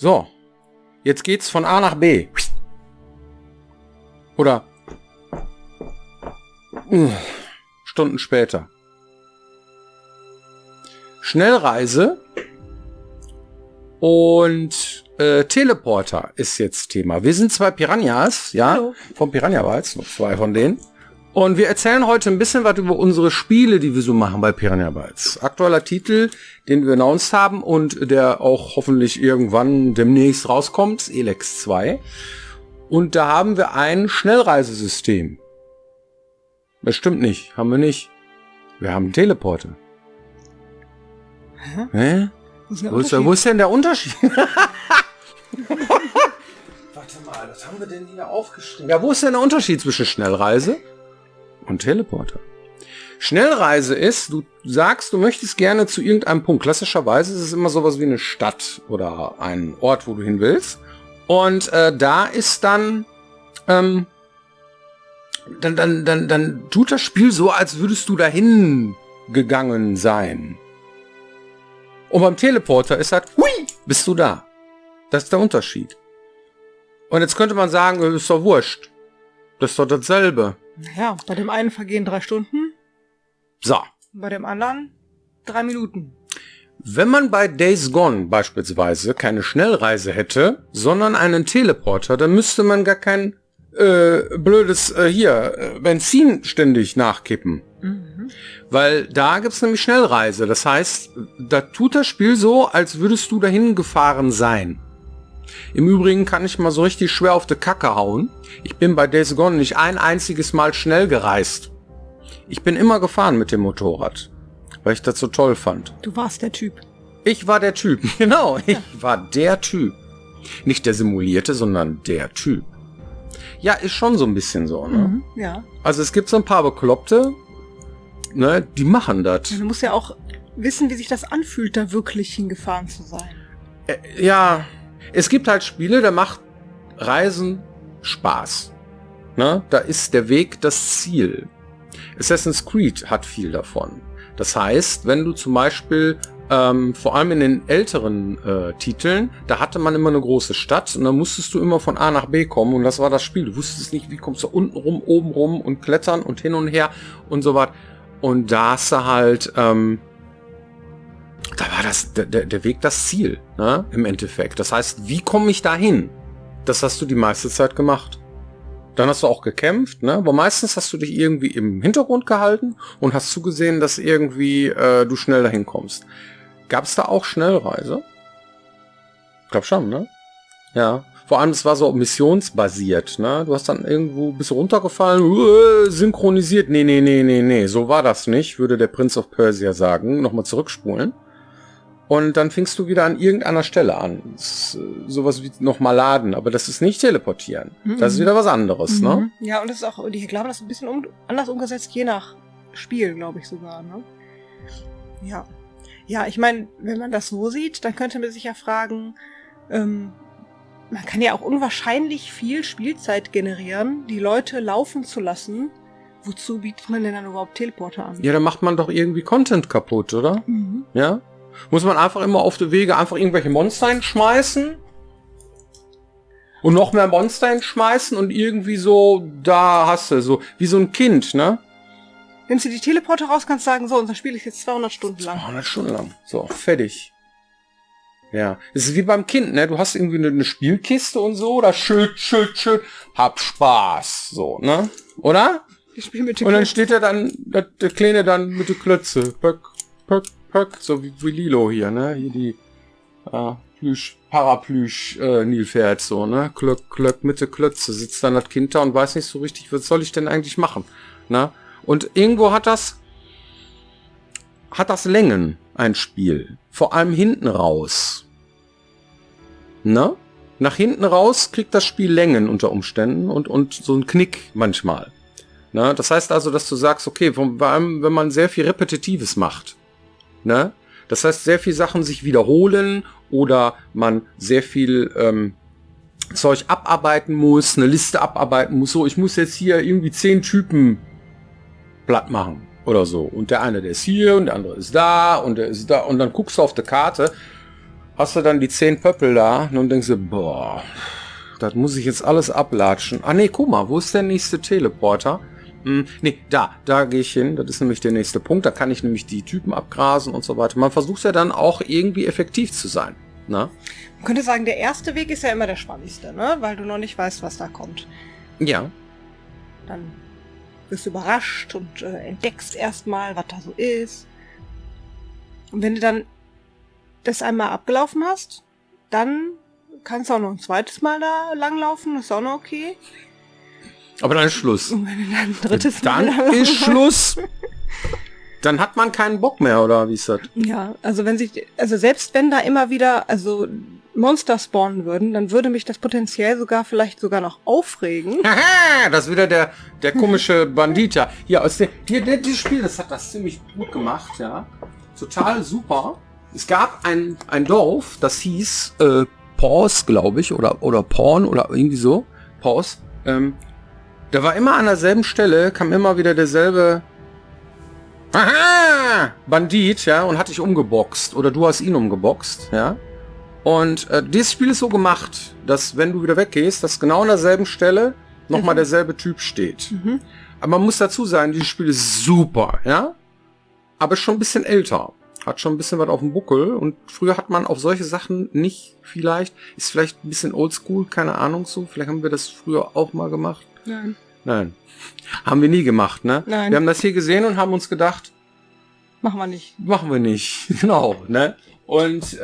So, jetzt geht's von A nach B. Oder Stunden später. Schnellreise und Teleporter ist jetzt Thema. Wir sind 2 Piranhas, ja, Hallo. vom Piranha Bytes, noch 2 von denen. Und wir erzählen heute ein bisschen was über unsere Spiele, die wir so machen bei Piranha Bytes. Aktueller Titel, den wir announced haben und der auch hoffentlich irgendwann demnächst rauskommt, Elex 2. Und da haben wir ein Schnellreisesystem. Das stimmt nicht, haben wir nicht. Wir haben einen Teleporter. Hä? Wo ist denn der Unterschied? Warte mal, das haben wir denn hier aufgeschrieben? Ja, wo ist denn der Unterschied zwischen Schnellreise und Teleporter? Schnellreise ist, du sagst, du möchtest gerne zu irgendeinem Punkt. Klassischerweise ist es immer sowas wie eine Stadt oder ein Ort, wo du hin willst. Und da ist dann tut das Spiel so, als würdest du dahin gegangen sein. Und beim Teleporter ist halt, hui, bist du da. Das ist der Unterschied. Und jetzt könnte man sagen, ist doch wurscht. Das ist doch dasselbe. Ja, bei dem einen vergehen 3 Stunden. So. Bei dem anderen 3 Minuten. Wenn man bei Days Gone beispielsweise keine Schnellreise hätte, sondern einen Teleporter, dann müsste man gar kein blödes Benzin ständig nachkippen. Weil da gibt's nämlich Schnellreise. Das heißt, da tut das Spiel so, als würdest du dahin gefahren sein. Im Übrigen kann ich mal so richtig schwer auf die Kacke hauen. Ich bin bei Days Gone nicht ein einziges Mal schnell gereist. Ich bin immer gefahren mit dem Motorrad, weil ich das so toll fand. Du warst der Typ. Ich war der Typ, genau. Ich war der Typ. Nicht der simulierte, sondern der Typ. Ja, ist schon so ein bisschen so, ne? Ja. Also es gibt so ein paar Bekloppte, ne, die machen das. Du musst ja auch wissen, wie sich das anfühlt, da wirklich hingefahren zu sein. Ja, es gibt halt Spiele, da macht Reisen Spaß. Ne? Da ist der Weg das Ziel. Assassin's Creed hat viel davon. Das heißt, wenn du zum Beispiel, vor allem in den älteren Titeln, da hatte man immer eine große Stadt und dann musstest du immer von A nach B kommen und das war das Spiel. Du wusstest nicht, wie kommst du unten rum, oben rum und klettern und hin und her und so was. Und da hast du halt, da war das der Weg das Ziel, ne? Im Endeffekt. Das heißt, wie komme ich da hin? Das hast du die meiste Zeit gemacht. Dann hast du auch gekämpft, ne? Aber meistens hast du dich irgendwie im Hintergrund gehalten und hast zugesehen, dass irgendwie du schnell dahin kommst. Gab es da auch Schnellreise? Ich glaube schon, ne? Ja. Vor allem, es war so missionsbasiert, ne? Du hast dann irgendwo, bist runtergefallen, synchronisiert. Nee. So war das nicht, würde der Prince of Persia sagen. Nochmal zurückspulen. Und dann fingst du wieder an irgendeiner Stelle an. Sowas wie nochmal laden, aber das ist nicht teleportieren. Das ist wieder was anderes, ne? Ja, und das ist auch, ich glaube, das ist ein bisschen anders umgesetzt, je nach Spiel, glaube ich sogar, ne? Ja. Ja, ich meine, wenn man das so sieht, dann könnte man sich ja fragen, man kann ja auch unwahrscheinlich viel Spielzeit generieren, die Leute laufen zu lassen. Wozu bietet man denn dann überhaupt Teleporter an? Ja, dann macht man doch irgendwie Content kaputt, oder? Ja? Muss man einfach immer auf die Wege einfach irgendwelche Monster hinschmeißen und noch mehr Monster hinschmeißen und irgendwie so, da hast du so, wie so ein Kind, ne? Nimmst du die Teleporter raus, kannst sagen, so, unser Spiel ist jetzt 200 Stunden lang. 200 Stunden lang. So, fertig. Ja, es ist wie beim Kind, ne? Du hast irgendwie eine Spielkiste und so, oder schön, hab Spaß, so, ne? Oder? Ich spiele mit den Und dann steht er dann, der Kleine dann mit der Klötze. Pöck, so wie Lilo hier, ne? Hier die Nilpferd, so, ne? Klöck mit der Klötze. Sitzt dann das Kind da und weiß nicht so richtig, was soll ich denn eigentlich machen, ne? Und irgendwo hat das Längen, ein Spiel. Vor allem hinten raus. Ne? Nach hinten raus kriegt das Spiel Längen unter Umständen und so einen Knick manchmal. Ne? Das heißt also, dass du sagst, okay, vor allem, wenn man sehr viel Repetitives macht. Ne? Das heißt, sehr viel Sachen sich wiederholen oder man sehr viel Zeug abarbeiten muss, eine Liste abarbeiten muss. So, ich muss jetzt hier irgendwie 10 Typen platt machen oder so. Und der eine, der ist hier und der andere ist da und der ist da. Und dann guckst du auf die Karte, hast du dann die 10 Pöppel da und denkst du, boah, das muss ich jetzt alles ablatschen. Ah nee, guck mal, wo ist der nächste Teleporter? Nee, da gehe ich hin. Das ist nämlich der nächste Punkt. Da kann ich nämlich die Typen abgrasen und so weiter. Man versucht ja dann auch irgendwie effektiv zu sein. Na? Man könnte sagen, der erste Weg ist ja immer der spannendste, ne? Weil du noch nicht weißt, was da kommt. Ja. Dann wirst du überrascht und entdeckst erstmal, was da so ist. Und wenn du dann das einmal abgelaufen hast, dann kannst du auch noch ein zweites Mal da langlaufen. Das ist auch noch okay. Aber dann ist Schluss. Und wenn du dann ein drittes Mal Dann ist Schluss. Dann hat man keinen Bock mehr, oder wie ist das? Ja, also selbst wenn da immer wieder Monster spawnen würden, dann würde mich das potenziell vielleicht sogar noch aufregen. Haha, das ist wieder der komische Bandit, ja. Hier, aus dieses Spiel, das hat das ziemlich gut gemacht, ja. Total super. Es gab ein Dorf, das hieß Paws, glaube ich, oder Porn oder irgendwie so. Paws. Da war immer an derselben Stelle, kam immer wieder derselbe Bandit, ja, und hat dich umgeboxt. Oder du hast ihn umgeboxt, ja. Und dieses Spiel ist so gemacht, dass wenn du wieder weggehst, dass genau an derselben Stelle nochmal derselbe Typ steht. Mhm. Aber man muss dazu sagen, dieses Spiel ist super, ja. Aber ist schon ein bisschen älter. Hat schon ein bisschen was auf dem Buckel. Und früher hat man auf solche Sachen nicht ist vielleicht ein bisschen oldschool, keine Ahnung so. Vielleicht haben wir das früher auch mal gemacht. Nein. Haben wir nie gemacht, ne? Nein. Wir haben das hier gesehen und haben uns gedacht, machen wir nicht. Genau, ne? Und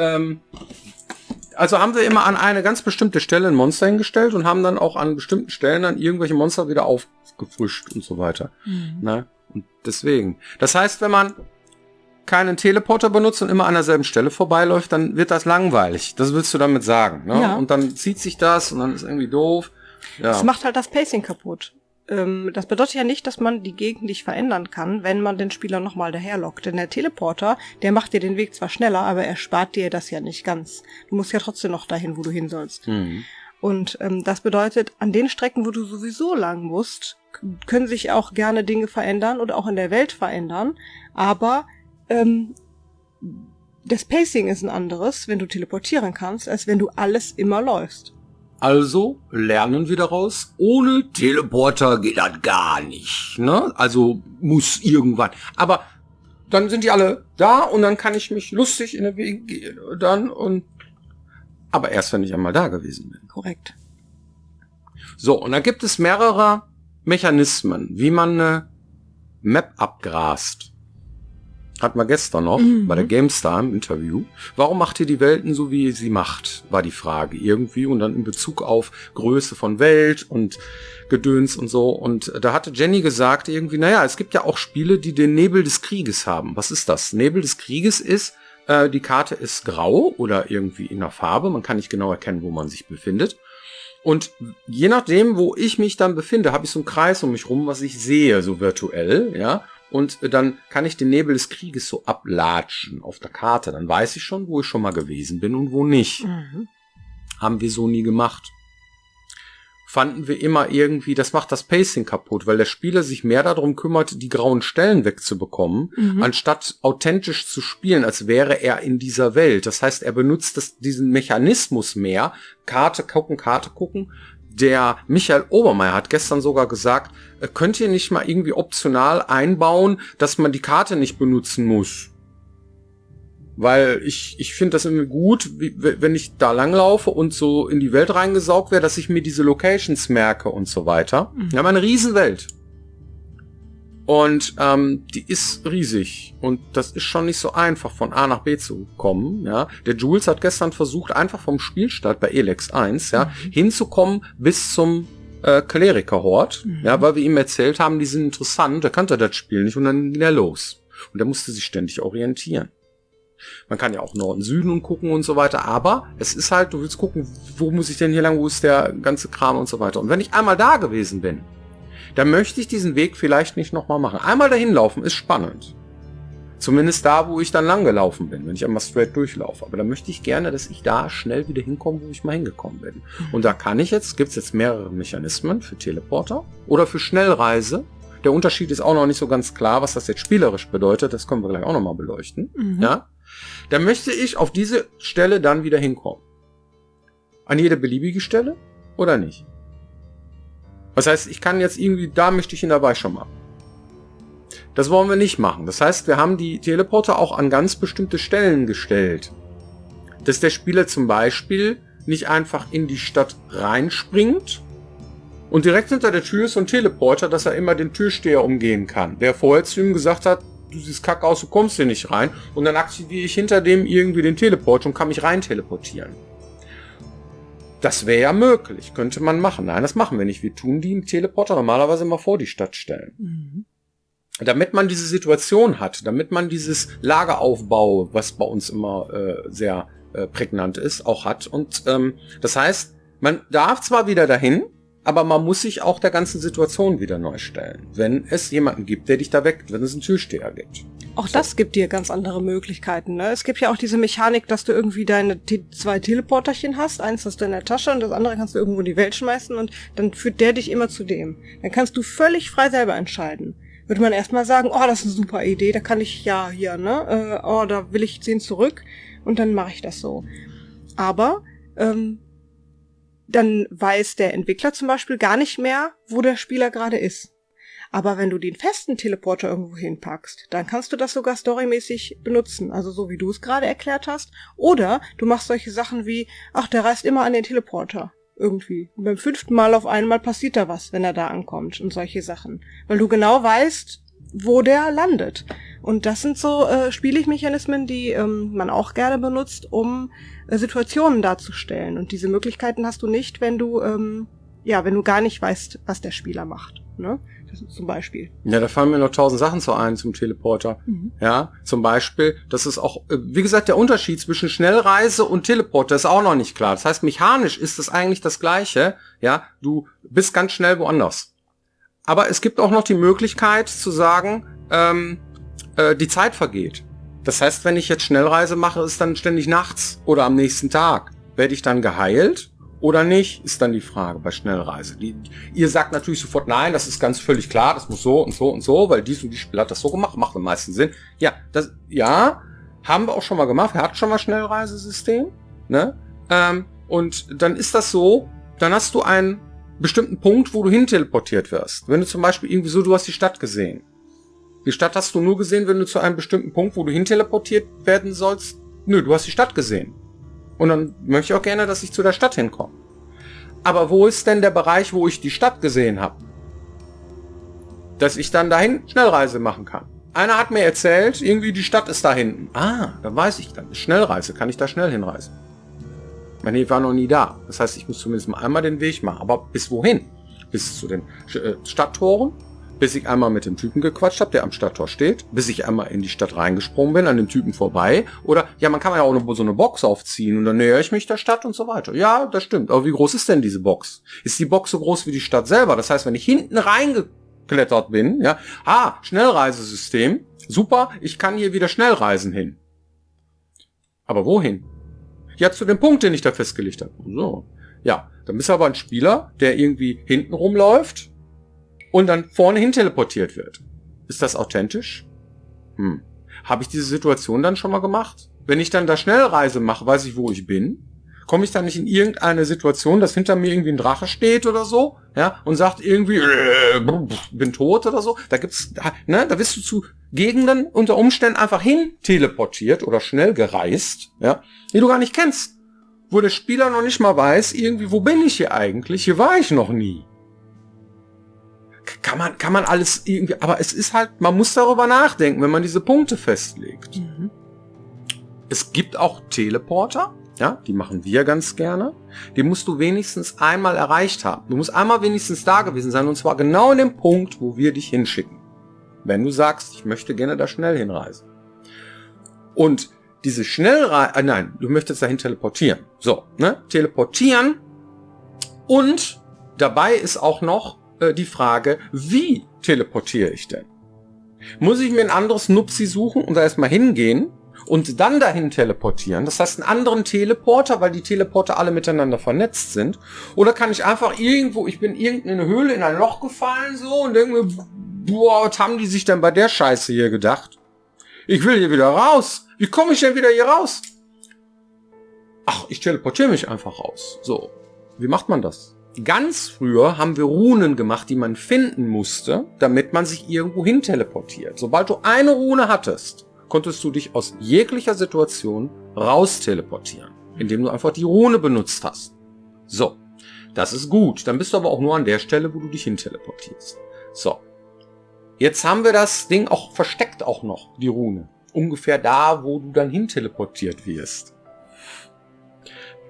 also haben wir immer an eine ganz bestimmte Stelle ein Monster hingestellt und haben dann auch an bestimmten Stellen dann irgendwelche Monster wieder aufgefrischt und so weiter. Mhm. Ne? Und deswegen. Das heißt, wenn man keinen Teleporter benutzt und immer an derselben Stelle vorbeiläuft, dann wird das langweilig. Das willst du damit sagen. Ne? Ja. Und dann zieht sich das und dann ist irgendwie doof. Ja. Das macht halt das Pacing kaputt. Das bedeutet ja nicht, dass man die Gegend nicht verändern kann, wenn man den Spieler nochmal daherlockt. Denn der Teleporter, der macht dir den Weg zwar schneller, aber er spart dir das ja nicht ganz. Du musst ja trotzdem noch dahin, wo du hin sollst. Mhm. Und das bedeutet, an den Strecken, wo du sowieso lang musst, können sich auch gerne Dinge verändern und auch in der Welt verändern. Aber das Pacing ist ein anderes, wenn du teleportieren kannst, als wenn du alles immer läufst. Also lernen wir daraus, ohne Teleporter geht das gar nicht. Ne? Also muss irgendwann. Aber dann sind die alle da und dann kann ich mich lustig in den Weg gehen. Aber erst, wenn ich einmal da gewesen bin. Korrekt. So, und da gibt es mehrere Mechanismen, wie man eine Map abgrast. Hatten wir gestern noch bei der GameStar im Interview. Warum macht ihr die Welten so, wie ihr sie macht, war die Frage irgendwie. Und dann in Bezug auf Größe von Welt und Gedöns und so. Und da hatte Jenny gesagt irgendwie, naja, es gibt ja auch Spiele, die den Nebel des Krieges haben. Was ist das? Nebel des Krieges ist, die Karte ist grau oder irgendwie in der Farbe. Man kann nicht genau erkennen, wo man sich befindet. Und je nachdem, wo ich mich dann befinde, habe ich so einen Kreis um mich rum, was ich sehe, so virtuell, ja. Und dann kann ich den Nebel des Krieges so ablatschen auf der Karte. Dann weiß ich schon, wo ich schon mal gewesen bin und wo nicht. Mhm. Haben wir so nie gemacht. Fanden wir immer irgendwie, das macht das Pacing kaputt, weil der Spieler sich mehr darum kümmert, die grauen Stellen wegzubekommen, anstatt authentisch zu spielen, als wäre er in dieser Welt. Das heißt, er benutzt diesen Mechanismus mehr. Karte gucken. Der Michael Obermeier hat gestern sogar gesagt, könnt ihr nicht mal irgendwie optional einbauen, dass man die Karte nicht benutzen muss? Weil ich finde das irgendwie gut, wenn ich da langlaufe und so in die Welt reingesaugt werde, dass ich mir diese Locations merke und so weiter. Wir haben eine Riesenwelt. Und die ist riesig. Und das ist schon nicht so einfach, von A nach B zu kommen. Ja. Der Jules hat gestern versucht, einfach vom Spielstart bei Elex 1 hinzukommen bis zum Klerikerhort. Ja, weil wir ihm erzählt haben, die sind interessant. Er kannte das Spiel nicht und dann ging er los. Und er musste sich ständig orientieren. Man kann ja auch Norden, Süden und gucken und so weiter. Aber es ist halt, du willst gucken, wo muss ich denn hier lang, wo ist der ganze Kram und so weiter. Und wenn ich einmal da gewesen bin, dann möchte ich diesen Weg vielleicht nicht nochmal machen. Einmal dahin laufen ist spannend. Zumindest da, wo ich dann lang gelaufen bin, wenn ich einmal straight durchlaufe. Aber dann möchte ich gerne, dass ich da schnell wieder hinkomme, wo ich mal hingekommen bin. Und da gibt's jetzt mehrere Mechanismen für Teleporter oder für Schnellreise. Der Unterschied ist auch noch nicht so ganz klar, was das jetzt spielerisch bedeutet. Das können wir gleich auch nochmal beleuchten. Ja. dann möchte ich auf diese Stelle dann wieder hinkommen. An jede beliebige Stelle oder nicht? Das heißt, ich kann jetzt irgendwie, da möchte ich ihn dabei schon machen. Das wollen wir nicht machen. Das heißt, wir haben die Teleporter auch an ganz bestimmte Stellen gestellt. Dass der Spieler zum Beispiel nicht einfach in die Stadt reinspringt und direkt hinter der Tür ist so ein Teleporter, dass er immer den Türsteher umgehen kann. Der vorher zu ihm gesagt hat, du siehst kacke aus, du kommst hier nicht rein. Und dann aktiviere ich hinter dem irgendwie den Teleporter und kann mich rein teleportieren. Das wäre ja möglich, könnte man machen. Nein, das machen wir nicht. Wir tun die Teleporter normalerweise immer vor die Stadt stellen. Mhm. Damit man diese Situation hat, damit man dieses Lageraufbau, was bei uns immer sehr prägnant ist, auch hat. Und das heißt, man darf zwar wieder dahin, aber man muss sich auch der ganzen Situation wieder neu stellen. Wenn es jemanden gibt, der dich da weckt, wenn es einen Türsteher gibt. Auch das gibt dir ganz andere Möglichkeiten, ne? Es gibt ja auch diese Mechanik, dass du irgendwie deine 2 Teleporterchen hast. Eins hast du in der Tasche und das andere kannst du irgendwo in die Welt schmeißen und dann führt der dich immer zu dem. Dann kannst du völlig frei selber entscheiden. Würde man erstmal sagen, oh, das ist eine super Idee, da kann ich ja hier, ne? Oh, da will ich 10 zurück und dann mache ich das so. Aber dann weiß der Entwickler zum Beispiel gar nicht mehr, wo der Spieler gerade ist. Aber wenn du den festen Teleporter irgendwo hinpackst, dann kannst du das sogar storymäßig benutzen, also so wie du es gerade erklärt hast. Oder du machst solche Sachen wie, ach, der reist immer an den Teleporter. Irgendwie. Und beim 5. Mal auf einmal passiert da was, wenn er da ankommt und solche Sachen. Weil du genau weißt, wo der landet. Und das sind so Spielmechanismen, die man auch gerne benutzt, um Situationen darzustellen. Und diese Möglichkeiten hast du nicht, wenn du wenn du gar nicht weißt, was der Spieler macht. Ne? Das ist zum Beispiel. Ja, da fallen mir noch 1000 Sachen zu ein zum Teleporter. Mhm. Ja, zum Beispiel, das ist auch, wie gesagt, der Unterschied zwischen Schnellreise und Teleporter ist auch noch nicht klar. Das heißt, mechanisch ist das eigentlich das Gleiche. Ja, du bist ganz schnell woanders. Aber es gibt auch noch die Möglichkeit zu sagen, die Zeit vergeht. Das heißt, wenn ich jetzt Schnellreise mache, ist dann ständig nachts oder am nächsten Tag. Werde ich dann geheilt oder nicht, ist dann die Frage bei Schnellreise. Ihr sagt natürlich sofort, nein, das ist ganz völlig klar, das muss so und so und so, weil dies und die Spieler hat das so gemacht, macht am meisten Sinn. Ja, haben wir auch schon mal gemacht. Wir hatten schon mal Schnellreisesystem, ne? Und dann ist das so, dann hast du einen bestimmten Punkt, wo du hin teleportiert wirst. Wenn du zum Beispiel irgendwie so, du hast die Stadt gesehen. Die Stadt hast du nur gesehen, wenn du zu einem bestimmten Punkt, wo du hin teleportiert werden sollst. Nö, du hast die Stadt gesehen. Und dann möchte ich auch gerne, dass ich zu der Stadt hinkomme. Aber wo ist denn der Bereich, wo ich die Stadt gesehen habe? Dass ich dann dahin Schnellreise machen kann. Einer hat mir erzählt, irgendwie die Stadt ist da hinten. Ah, dann weiß ich dann. Schnellreise, kann ich da schnell hinreisen. Ich war noch nie da. Das heißt, ich muss zumindest mal einmal den Weg machen. Aber bis wohin? Bis zu den Stadttoren? Bis ich einmal mit dem Typen gequatscht habe, der am Stadttor steht, bis ich einmal in die Stadt reingesprungen bin, an dem Typen vorbei. Oder, ja, man kann ja auch so eine Box aufziehen und dann nähere ich mich der Stadt und so weiter. Ja, das stimmt. Aber wie groß ist denn diese Box? Ist die Box so groß wie die Stadt selber? Das heißt, wenn ich hinten reingeklettert bin, ja, Schnellreisesystem, super, ich kann hier wieder Schnellreisen hin. Aber wohin? Ja, zu dem Punkt, den ich da festgelegt habe. So. Ja, dann bist du aber ein Spieler, der irgendwie hinten rumläuft und dann vorne hin teleportiert wird. Ist das authentisch? Habe ich diese Situation dann schon mal gemacht? Wenn ich dann da Schnellreise mache, weiß ich, wo ich bin. Komme ich dann nicht in irgendeine Situation, dass hinter mir irgendwie ein Drache steht oder so, ja, und sagt irgendwie, bin tot oder so. Da gibt's, ne, da wirst du zu Gegenden unter Umständen einfach hin teleportiert oder schnell gereist, ja, die du gar nicht kennst. Wo der Spieler noch nicht mal weiß, irgendwie, wo bin ich hier eigentlich? Hier war ich noch nie. Kann man alles irgendwie, aber es ist halt, man muss darüber nachdenken, wenn man diese Punkte festlegt. Mhm. Es gibt auch Teleporter, ja, die machen wir ganz gerne. Die musst du wenigstens einmal erreicht haben. Du musst einmal wenigstens da gewesen sein, und zwar genau in dem Punkt, wo wir dich hinschicken. Wenn du sagst, ich möchte gerne da schnell hinreisen. Und diese Schnellreise, du möchtest dahin teleportieren. So, ne, teleportieren. Und dabei ist auch noch die Frage, wie teleportiere ich denn? Muss ich mir ein anderes Nupsi suchen und da erstmal hingehen und dann dahin teleportieren? Das heißt, einen anderen Teleporter, weil die Teleporter alle miteinander vernetzt sind. Oder kann ich einfach irgendwo, ich bin in eine Höhle, in ein Loch gefallen so und denke mir, boah, was haben die sich denn bei der Scheiße hier gedacht? Ich will hier wieder raus. Wie komme ich denn wieder hier raus? Ach, ich teleportiere mich einfach raus. So, wie macht man das? Ganz früher haben wir Runen gemacht, die man finden musste, damit man sich irgendwo hin teleportiert. Sobald du eine Rune hattest, konntest du dich aus jeglicher Situation raus teleportieren, indem du einfach die Rune benutzt hast. So, das ist gut. Dann bist du aber auch nur an der Stelle, wo du dich hin teleportierst. So, jetzt haben wir das Ding auch versteckt auch noch, die Rune. Ungefähr da, wo du dann hin teleportiert wirst.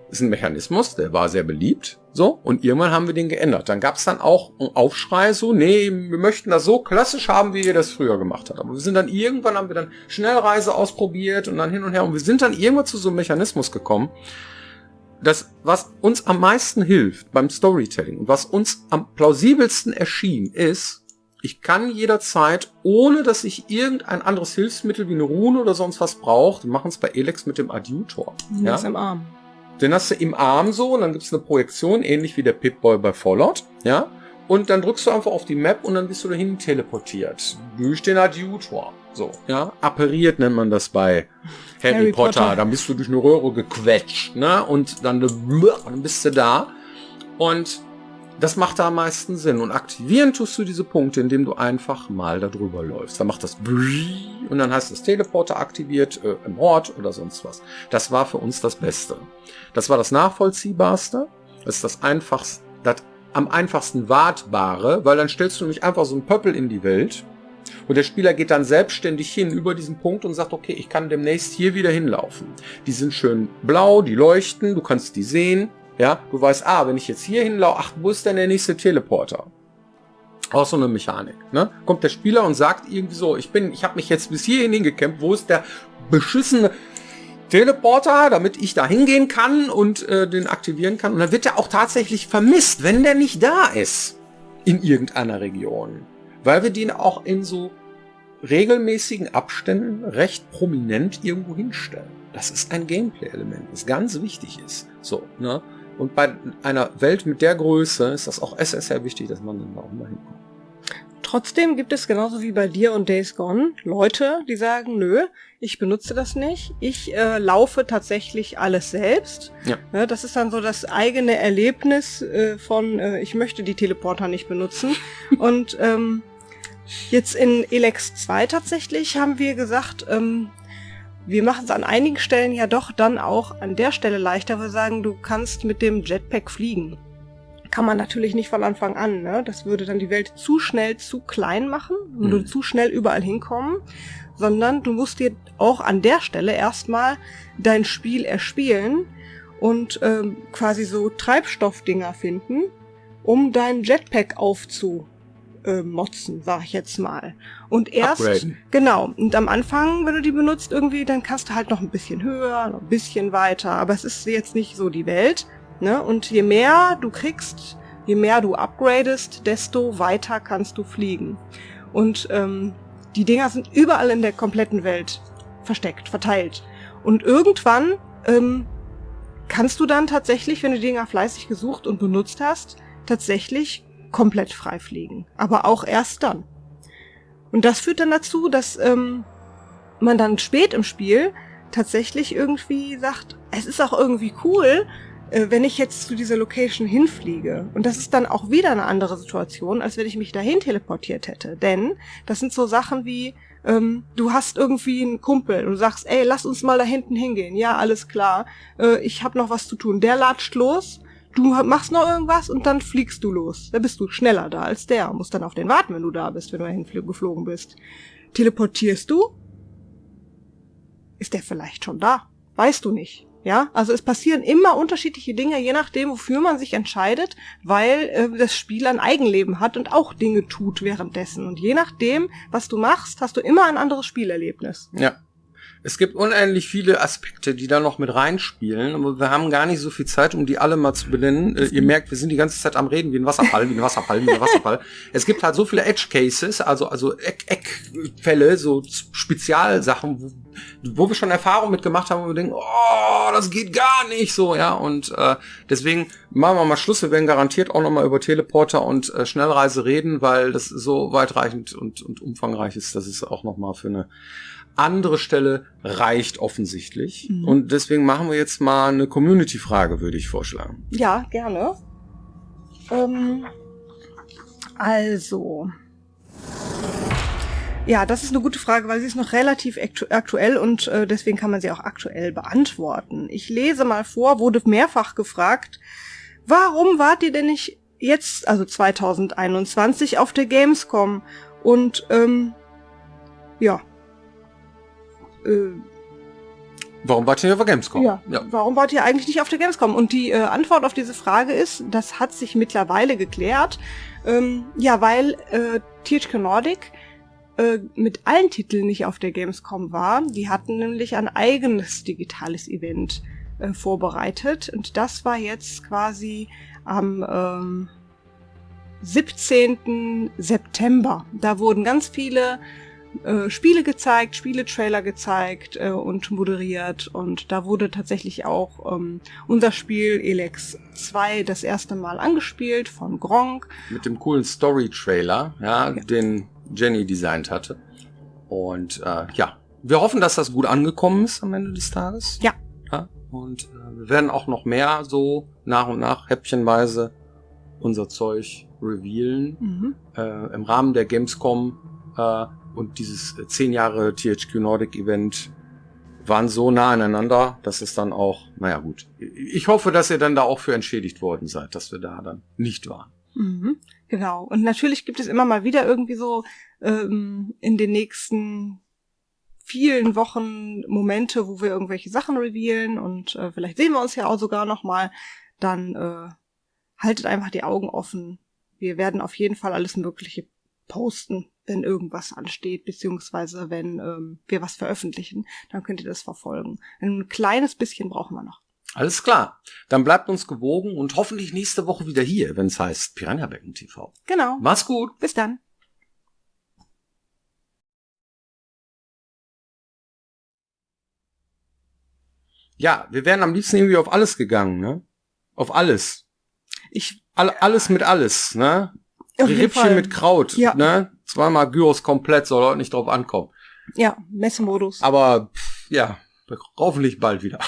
Das ist ein Mechanismus, der war sehr beliebt. So, und irgendwann haben wir den geändert. Dann gab es dann auch einen Aufschrei so, nee, wir möchten das so klassisch haben, wie ihr das früher gemacht habt. Aber wir sind dann irgendwann, haben wir dann Schnellreise ausprobiert und dann hin und her. Und wir sind dann irgendwann zu so einem Mechanismus gekommen, das, was uns am meisten hilft beim Storytelling und was uns am plausibelsten erschien, ist, ich kann jederzeit, ohne dass ich irgendein anderes Hilfsmittel wie eine Rune oder sonst was brauche, wir machen es bei Elex mit dem Adjutor. Ja? Das im Arm. Den hast du im Arm so und dann gibt's eine Projektion, ähnlich wie der Pip-Boy bei Fallout, ja. Und dann drückst du einfach auf die Map und dann bist du dahin teleportiert. Durch den Adjutor. So, ja. Appariert nennt man das bei Harry Potter. Dann bist du durch eine Röhre gequetscht, ne. Und dann bist du da. Und das macht da am meisten Sinn. Und aktivieren tust du diese Punkte, indem du einfach mal da drüber läufst. Dann macht das und dann heißt es Teleporter aktiviert im Ort oder sonst was. Das war für uns das Beste. Das war das Nachvollziehbarste. Das ist das einfachste, das am einfachsten wartbare, weil dann stellst du nämlich einfach so ein Pöppel in die Welt und der Spieler geht dann selbstständig hin über diesen Punkt und sagt, okay, ich kann demnächst hier wieder hinlaufen. Die sind schön blau, die leuchten, du kannst die sehen. Ja, du weißt, wenn ich jetzt hier hinlaufe, ach, wo ist denn der nächste Teleporter? Auch so eine Mechanik, ne? Kommt der Spieler und sagt irgendwie so, ich habe mich jetzt bis hierhin hingekämpft, wo ist der beschissene Teleporter, damit ich da hingehen kann und den aktivieren kann. Und dann wird der auch tatsächlich vermisst, wenn der nicht da ist in irgendeiner Region. Weil wir den auch in so regelmäßigen Abständen recht prominent irgendwo hinstellen. Das ist ein Gameplay-Element, das ganz wichtig ist. So, ne? Und bei einer Welt mit der Größe ist das auch sehr wichtig, dass man dann da auch mal hinkommt. Trotzdem gibt es genauso wie bei dir und Days Gone Leute, die sagen, nö, ich benutze das nicht. Ich laufe tatsächlich alles selbst. Ja. Das ist dann so das eigene Erlebnis von, ich möchte die Teleporter nicht benutzen. Und jetzt in Elex 2 tatsächlich haben wir gesagt, wir machen es an einigen Stellen ja doch dann auch an der Stelle leichter. Wir sagen, du kannst mit dem Jetpack fliegen. Kann man natürlich nicht von Anfang an, ne? Das würde dann die Welt zu schnell zu klein machen, würde zu schnell überall hinkommen, sondern du musst dir auch an der Stelle erstmal dein Spiel erspielen und quasi so Treibstoffdinger finden, um dein Jetpack aufzumotzen, sag ich jetzt mal. Und erst, upgraden. Genau, und am Anfang, wenn du die benutzt irgendwie, dann kannst du halt noch ein bisschen höher, noch ein bisschen weiter, aber es ist jetzt nicht so die Welt. Ne? Und je mehr du kriegst, je mehr du upgradest, desto weiter kannst du fliegen. Und die Dinger sind überall in der kompletten Welt versteckt, verteilt. Und irgendwann kannst du dann tatsächlich, wenn du die Dinger fleißig gesucht und benutzt hast, tatsächlich komplett frei fliegen. Aber auch erst dann. Und das führt dann dazu, dass man dann spät im Spiel tatsächlich irgendwie sagt, es ist auch irgendwie cool, wenn ich jetzt zu dieser Location hinfliege. Und das ist dann auch wieder eine andere Situation, als wenn ich mich dahin teleportiert hätte. Denn das sind so Sachen wie, du hast irgendwie einen Kumpel und du sagst, ey, lass uns mal da hinten hingehen. Ja, alles klar. Ich habe noch was zu tun. Der latscht los, du machst noch irgendwas und dann fliegst du los. Da bist du schneller da als der. Musst dann auf den warten, wenn du da bist, wenn du dahin geflogen bist. Teleportierst du? Ist der vielleicht schon da? Weißt du nicht. Ja, also es passieren immer unterschiedliche Dinge, je nachdem, wofür man sich entscheidet, weil das Spiel ein Eigenleben hat und auch Dinge tut währenddessen. Und je nachdem, was du machst, hast du immer ein anderes Spielerlebnis. Ja. Es gibt unendlich viele Aspekte, die da noch mit reinspielen, aber wir haben gar nicht so viel Zeit, um die alle mal zu benennen. Ihr merkt, wir sind die ganze Zeit am Reden wie ein Wasserfall, wie ein Wasserfall, wie ein Wasserfall. Es gibt halt so viele Edge Cases, also Eckfälle, so Spezialsachen, wo wir schon Erfahrung mit gemacht haben, wo wir denken, oh, das geht gar nicht so, ja, und deswegen machen wir mal Schluss. Wir werden garantiert auch nochmal über Teleporter und Schnellreise reden, weil das so weitreichend und umfangreich ist, dass es auch nochmal für eine andere Stelle reicht offensichtlich. Und deswegen machen wir jetzt mal eine Community-Frage, würde ich vorschlagen. Ja, gerne. Also. Ja, das ist eine gute Frage, weil sie ist noch relativ aktuell und deswegen kann man sie auch aktuell beantworten. Ich lese mal vor, wurde mehrfach gefragt, warum wart ihr denn nicht jetzt, also 2021, auf der Gamescom? Und Warum wart ihr nicht auf der Gamescom? Ja, warum wart ihr eigentlich nicht auf der Gamescom? Und die Antwort auf diese Frage ist, das hat sich mittlerweile geklärt, weil THQ Nordic mit allen Titeln nicht auf der Gamescom war. Die hatten nämlich ein eigenes digitales Event vorbereitet. Und das war jetzt quasi am 17. September. Da wurden ganz viele Spiele gezeigt, Spieletrailer gezeigt und moderiert. Und da wurde tatsächlich auch unser Spiel Elex 2 das erste Mal angespielt von Gronkh. Mit dem coolen Story-Trailer, den Jenny designt hatte. Und wir hoffen, dass das gut angekommen ist am Ende des Tages. Ja. Und wir werden auch noch mehr so nach und nach häppchenweise unser Zeug revealen. Im Rahmen der Gamescom und dieses 10 Jahre THQ Nordic Event waren so nah aneinander, dass es dann auch, naja gut. Ich hoffe, dass ihr dann da auch für entschädigt worden seid, dass wir da dann nicht waren. Genau. Und natürlich gibt es immer mal wieder irgendwie so in den nächsten vielen Wochen Momente, wo wir irgendwelche Sachen revealen und vielleicht sehen wir uns ja auch sogar noch mal. Dann haltet einfach die Augen offen. Wir werden auf jeden Fall alles Mögliche posten, wenn irgendwas ansteht, beziehungsweise wenn wir was veröffentlichen. Dann könnt ihr das verfolgen. Ein kleines bisschen brauchen wir noch. Alles klar. Dann bleibt uns gewogen und hoffentlich nächste Woche wieder hier, wenn es heißt Piranha Becken TV. Genau. Mach's gut. Bis dann. Ja, wir wären am liebsten irgendwie auf alles gegangen, ne? Auf alles. Alles mit alles, ne? Rippchen mit Kraut, ne? Zweimal Gyros komplett, soll heute nicht drauf ankommen. Ja, Messemodus. Aber, hoffentlich bald wieder.